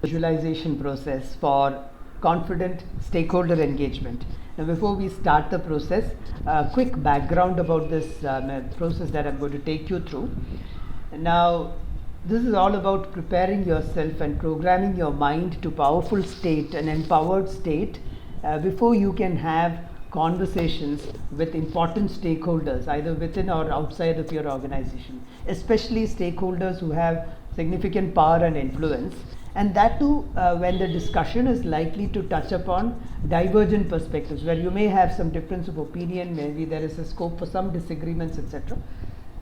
visualization process for confident stakeholder engagement. Now, before we start the process, a quick background about this process that I'm going to take you through. Now, this is all about preparing yourself and programming your mind to powerful state, an empowered state, before you can have conversations with important stakeholders, either within or outside of your organization, especially stakeholders who have significant power and influence, and that too when the discussion is likely to touch upon divergent perspectives, where you may have some difference of opinion, maybe there is a scope for some disagreements, etc.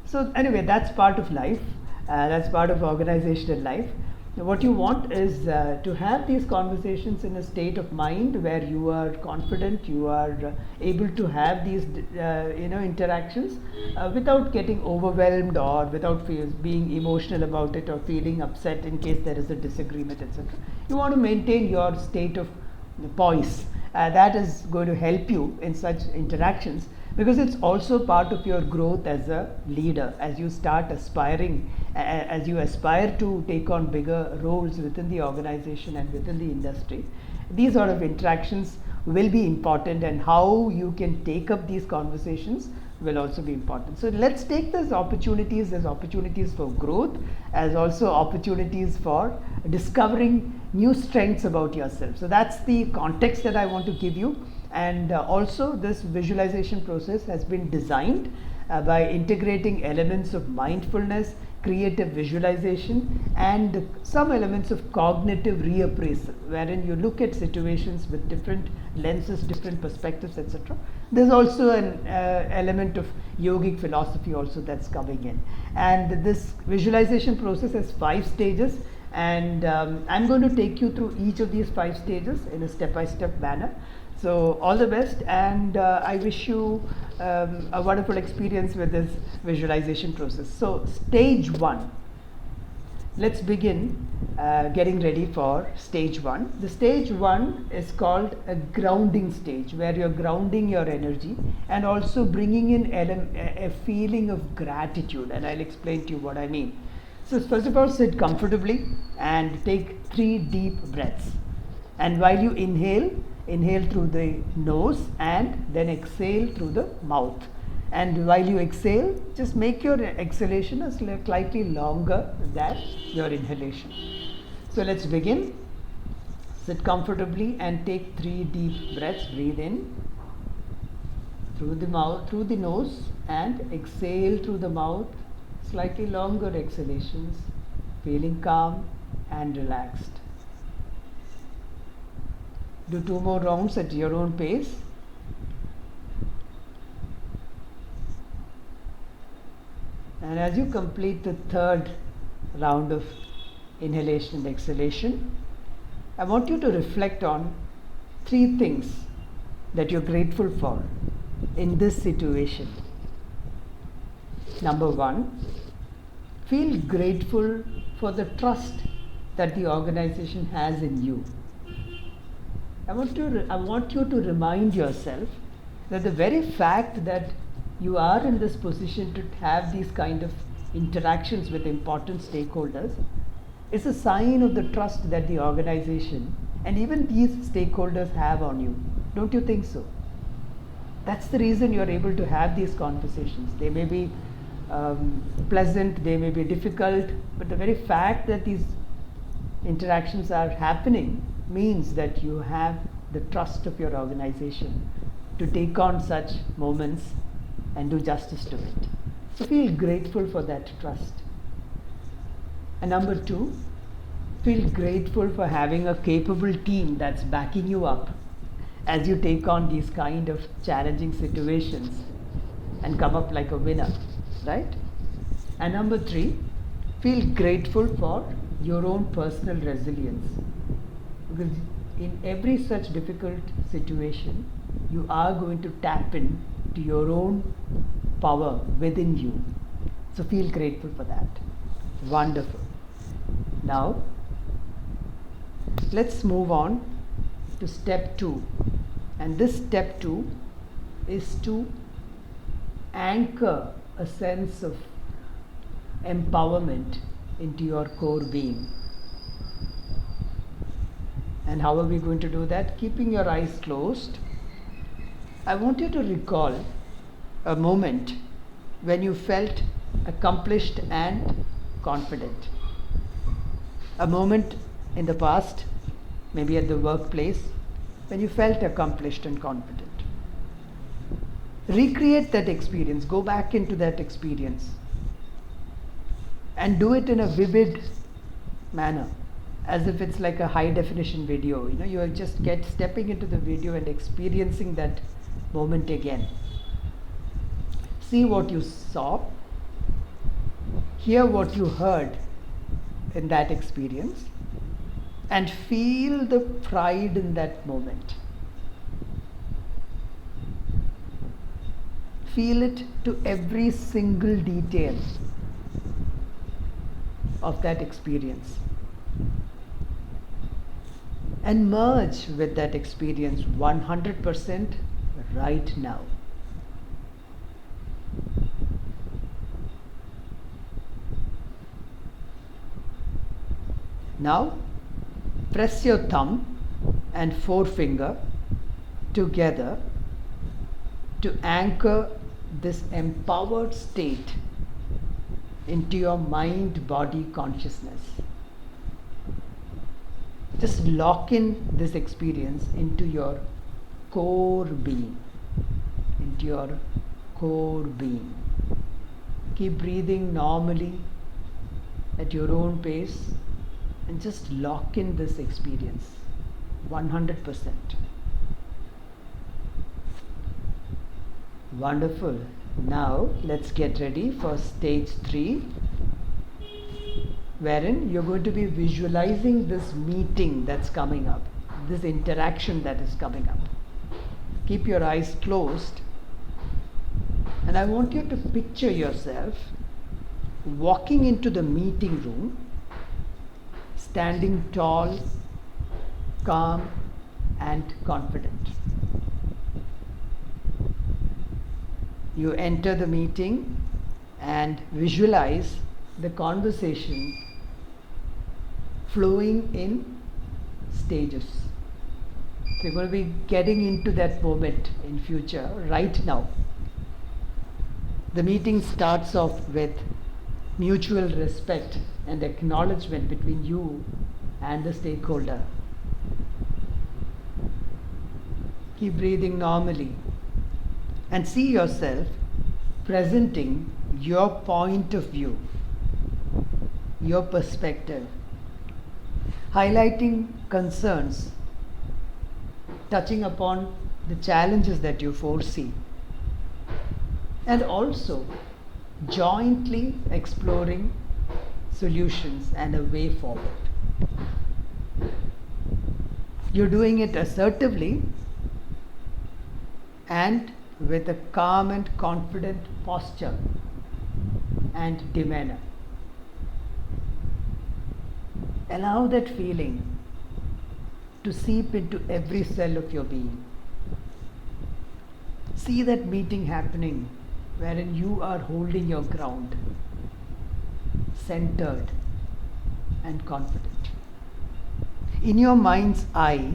So anyway, that's part of life, that's part of organizational life. What you want is to have these conversations in a state of mind where you are confident, you are able to have these interactions without getting overwhelmed or without being emotional about it or feeling upset in case there is a disagreement, etc. You want to maintain your state of poise. That is going to help you in such interactions, because it's also part of your growth as a leader. As you start aspiring, as you aspire to take on bigger roles within the organization and within the industry, these sort of interactions will be important, and how you can take up these conversations will also be important. So let's take these opportunities as opportunities for growth, as also opportunities for discovering new strengths about yourself. So that's the context that I want to give you. And also, this visualization process has been designed by integrating elements of mindfulness, creative visualization, and some elements of cognitive reappraisal, wherein you look at situations with different lenses, different perspectives, etc. There's also an element of yogic philosophy also that's coming in. And this visualization process has 5 stages, and I'm going to take you through each of these 5 stages in a step-by-step manner. So all the best, and I wish you a wonderful experience with this visualization process. So stage 1, let's begin getting ready for stage 1. The stage 1 is called a grounding stage, where you're grounding your energy and also bringing in a feeling of gratitude, and I'll explain to you what I mean. So first of all, sit comfortably and take 3 deep breaths, and while you inhale through the nose and then exhale through the mouth. And while you exhale, just make your exhalation a slightly longer than your inhalation. So let's begin. Sit comfortably and take 3 deep breaths. Breathe in through the mouth, through the nose, and exhale through the mouth. Slightly longer exhalations, feeling calm and relaxed. Do 2 more rounds at your own pace. And as you complete the 3rd round of inhalation and exhalation, I want you to reflect on 3 things that you're grateful for in this situation. Number 1, feel grateful for the trust that the organization has in you. I want you to remind yourself that the very fact that you are in this position to have these kind of interactions with important stakeholders is a sign of the trust that the organization and even these stakeholders have on you. Don't you think so? That's the reason you're able to have these conversations. They may be pleasant, they may be difficult, but the very fact that these interactions are happening means that you have the trust of your organization to take on such moments and do justice to it. So feel grateful for that trust. And number 2, feel grateful for having a capable team that's backing you up as you take on these kind of challenging situations and come up like a winner, right? And number 3, feel grateful for your own personal resilience, because in every such difficult situation, you are going to tap into your own power within you. So feel grateful for that. Wonderful. Now, let's move on to step 2. And this step 2 is to anchor a sense of empowerment into your core being. And how are we going to do that? Keeping your eyes closed. I want you to recall a moment when you felt accomplished and confident. A moment in the past, maybe at the workplace, when you felt accomplished and confident. Recreate that experience, go back into that experience, and do it in a vivid manner, as if it's like a high definition video. You are just stepping into the video and experiencing that moment again. See what you saw, hear what you heard in that experience, and feel the pride in that moment. Feel it to every single detail of that experience. And merge with that experience 100% right now. Now, press your thumb and forefinger together to anchor this empowered state into your mind-body consciousness. Just lock in this experience into your core being. Into your core being. Keep breathing normally at your own pace and just lock in this experience 100%. Wonderful. Now let's get ready for stage 3, wherein you're going to be visualizing this meeting that's coming up, this interaction that is coming up. Keep your eyes closed, and I want you to picture yourself walking into the meeting room, standing tall, calm, and confident. You enter the meeting and visualize the conversation flowing in stages. So you're going to be getting into that moment in future right now. The meeting starts off with mutual respect and acknowledgement between you and the stakeholder. Keep breathing normally and see yourself presenting your point of view, your perspective, highlighting concerns, touching upon the challenges that you foresee, and also jointly exploring solutions and a way forward. You're doing it assertively and with a calm and confident posture and demeanor. Allow that feeling to seep into every cell of your being. See that meeting happening wherein you are holding your ground, centered and confident. In your mind's eye,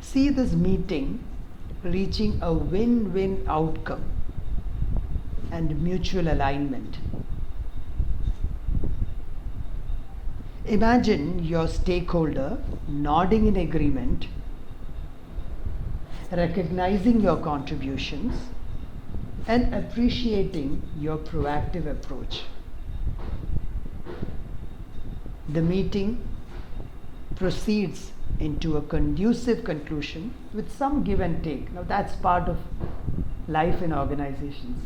see this meeting reaching a win-win outcome and mutual alignment. Imagine your stakeholder nodding in agreement, recognizing your contributions, and appreciating your proactive approach. The meeting proceeds into a conducive conclusion with some give and take. Now that's part of life in organizations.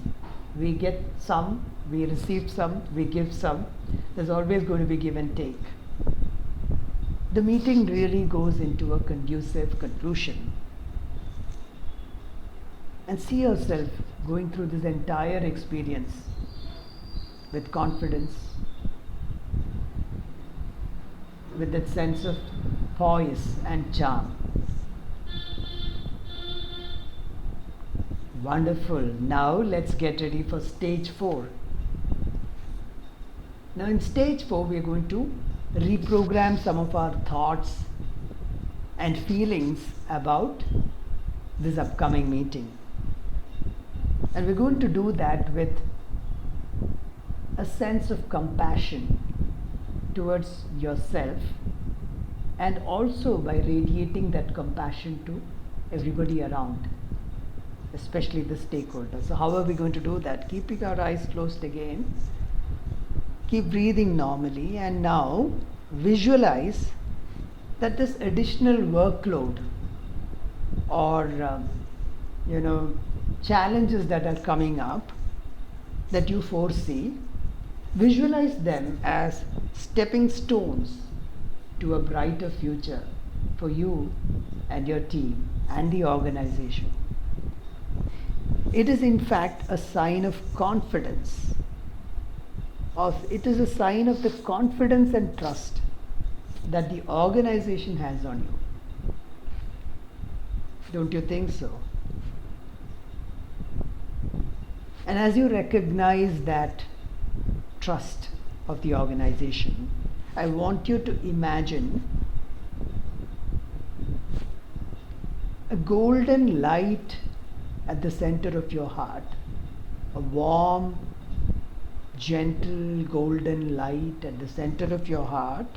We get some, we receive some, we give some. There's always going to be give and take. The meeting really goes into a conducive conclusion. And see yourself going through this entire experience with confidence, with that sense of poise and charm. Wonderful. Now let's get ready for stage 4. Now in stage 4 we are going to reprogram some of our thoughts and feelings about this upcoming meeting. And we're going to do that with a sense of compassion towards yourself, and also by radiating that compassion to everybody around, especially the stakeholders. So how are we going to do that? Keeping our eyes closed again. Keep breathing normally, and now visualize that this additional workload or challenges that are coming up that you foresee, visualize them as stepping stones to a brighter future for you and your team and the organization. It is in fact a sign of confidence. It is a sign of the confidence and trust that the organization has on you. Don't you think so? And as you recognize that trust of the organization, I want you to imagine a golden light at the center of your heart, a warm, gentle golden light at the center of your heart.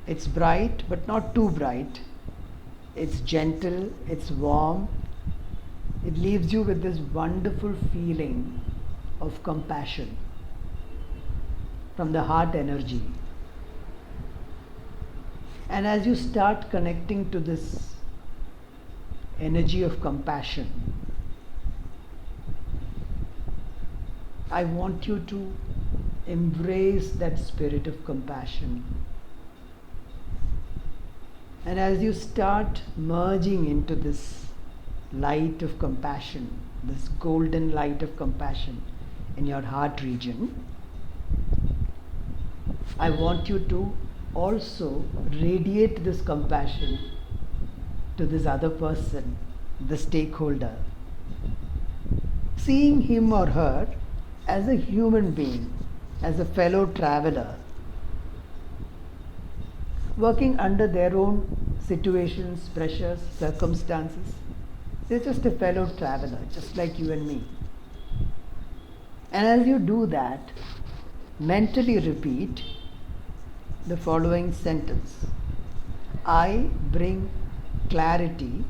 It's bright, but not too bright. It's gentle, it's warm. It leaves you with this wonderful feeling of compassion from the heart energy. And as you start connecting to this energy of compassion, I want you to embrace that spirit of compassion. And as you start merging into this light of compassion, this golden light of compassion in your heart region, I want you to also radiate this compassion to this other person, the stakeholder, seeing him or her as a human being, as a fellow traveler, working under their own situations, pressures, circumstances. They're just a fellow traveler, just like you and me. And as you do that, mentally repeat the following sentence. I bring clarity,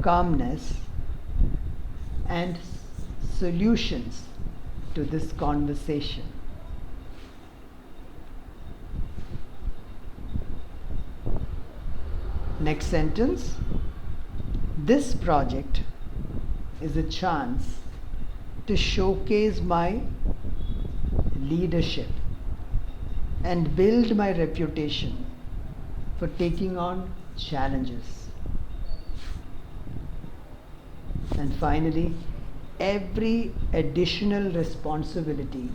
calmness, and solutions to this conversation. Next sentence. This project is a chance to showcase my leadership and build my reputation for taking on challenges. And finally, every additional responsibility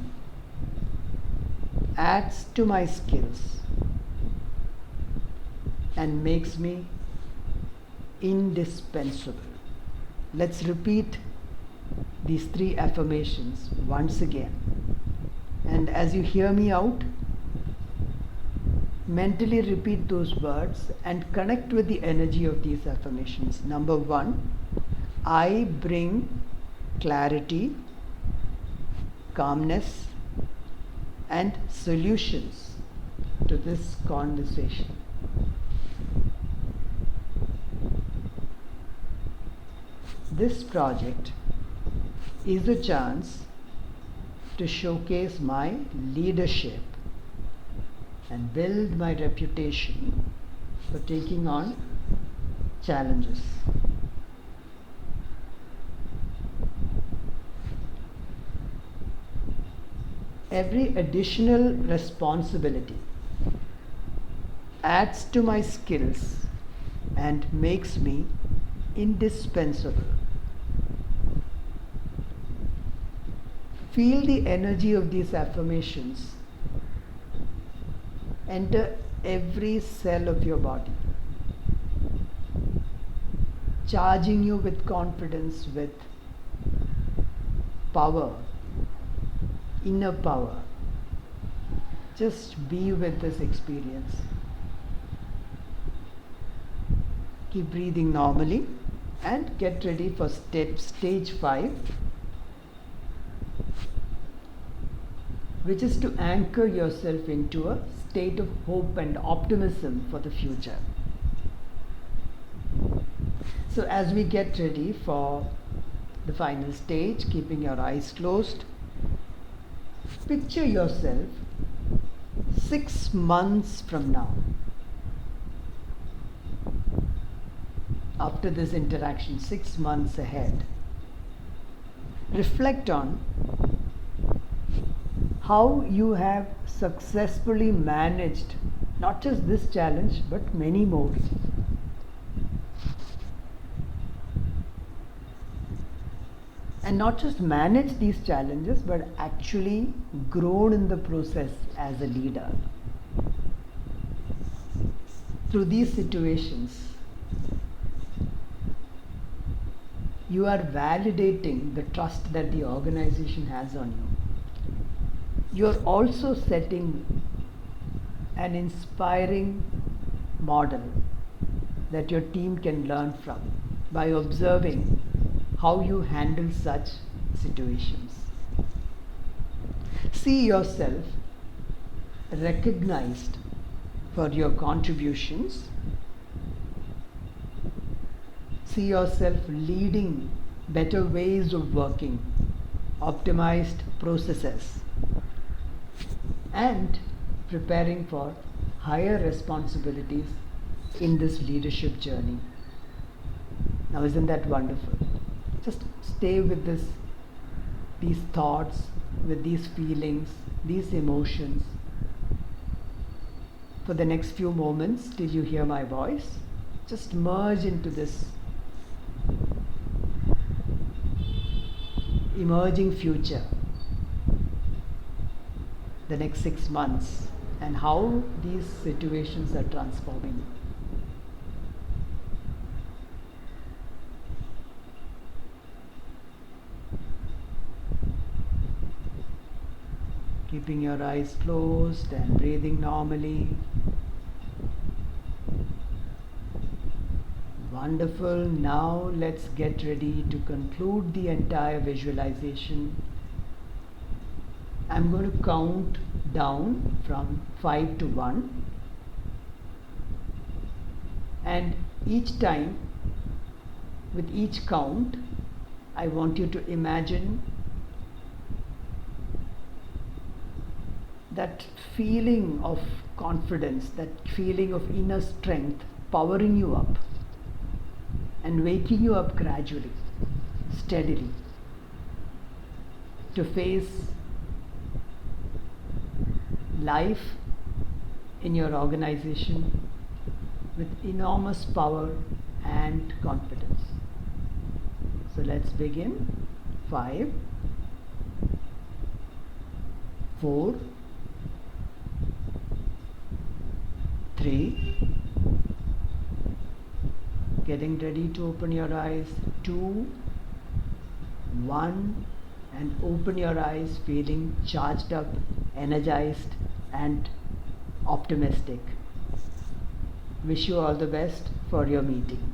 adds to my skills and makes me indispensable. Let's repeat these three affirmations once again. And as you hear me out, mentally repeat those words and connect with the energy of these affirmations. Number one, I bring clarity, calmness, and solutions to this conversation. This project is a chance to showcase my leadership and build my reputation for taking on challenges. Every additional responsibility adds to my skills and makes me indispensable. Feel the energy of these affirmations enter every cell of your body, charging you with confidence, with power, inner power. Just be with this experience. Keep breathing normally and get ready for stage 5, which is to anchor yourself into a state of hope and optimism for the future. So as we get ready for the final stage, keeping your eyes closed, picture yourself 6 months from now. After this interaction, 6 months ahead, reflect on how you have successfully managed not just this challenge but many more. And not just manage these challenges but actually grown in the process as a leader. Through these situations, you are validating the trust that the organization has on you. You are also setting an inspiring model that your team can learn from by observing how you handle such situations. See yourself recognized for your contributions. See yourself leading better ways of working, optimized processes, and preparing for higher responsibilities in this leadership journey. Now, isn't that wonderful? Just stay with these thoughts, with these feelings, these emotions for the next few moments till you hear my voice. Just merge into this emerging future, the next 6 months, and how these situations are transforming. Keeping your eyes closed and breathing normally. Wonderful. Now let's get ready to conclude the entire visualization. I'm going to count down from 5 to 1, and each time, with each count, I want you to imagine that feeling of confidence, that feeling of inner strength powering you up and waking you up gradually, steadily, to face life in your organization with enormous power and confidence. So let's begin. 5, 4, 3, getting ready to open your eyes, 2, 1, and open your eyes feeling charged up, energized and optimistic. Wish you all the best for your meeting.